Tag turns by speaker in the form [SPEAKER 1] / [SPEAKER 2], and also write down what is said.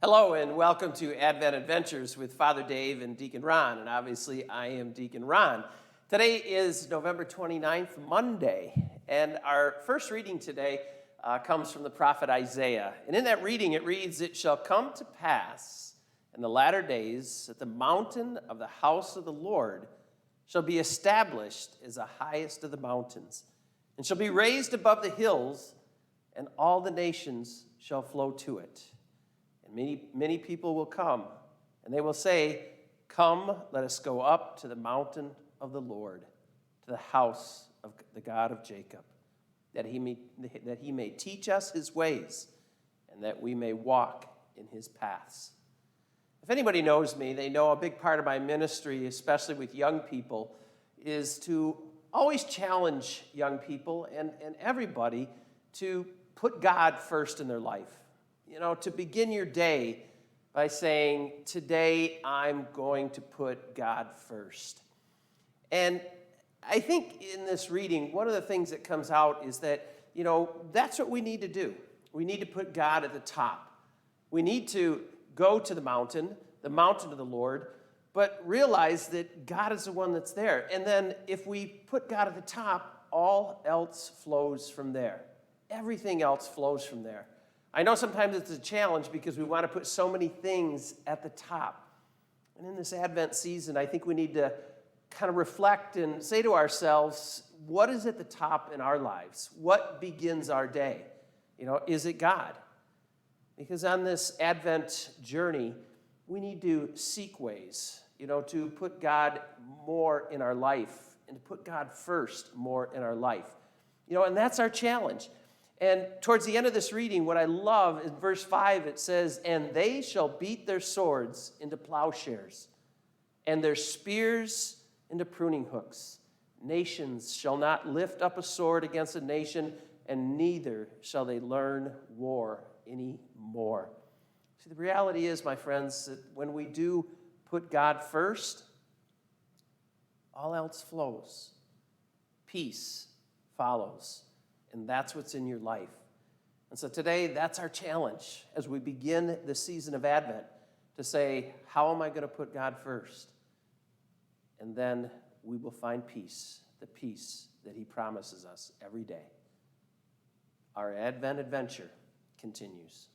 [SPEAKER 1] Hello and welcome to Advent Adventures with Father Dave and Deacon Ron. And obviously, I am Deacon Ron. Today is November 29th, Monday. And our first reading today comes from the prophet Isaiah. And in that reading, it reads, "It shall come to pass in the latter days that the mountain of the house of the Lord shall be established as the highest of the mountains, and shall be raised above the hills, and all the nations shall flow to it. And many people will come, and they will say, 'Come, let us go up to the mountain of the Lord, to the house of the God of Jacob, that he may teach us his ways, and that we may walk in his paths.'" If anybody knows me, they know a big part of my ministry, especially with young people, is to always challenge young people and everybody to put God first in their life. You know, to begin your day by saying, "Today I'm going to put God first." And I think in this reading, one of the things that comes out is that, that's what we need to do. We need to put God at the top. We need to go to the mountain of the Lord, but realize that God is the one that's there. And then if we put God at the top, all else flows from there. Everything else flows from there. I know sometimes it's a challenge because we want to put so many things at the top. And in this Advent season, I think we need to kind of reflect and say to ourselves, what is at the top in our lives? What begins our day? Is it God? Because on this Advent journey, we need to seek ways, to put God more in our life and to put God first more in our life. And that's our challenge. And towards the end of this reading, what I love is verse 5, it says, "And they shall beat their swords into plowshares, and their spears into pruning hooks. Nations shall not lift up a sword against a nation, and neither shall they learn war anymore." See, the reality is, my friends, that when we do put God first, all else flows. Peace follows. And that's what's in your life. And so today, that's our challenge as we begin the season of Advent, to say, how am I going to put God first? And then we will find peace, the peace that he promises us every day. Our Advent adventure continues.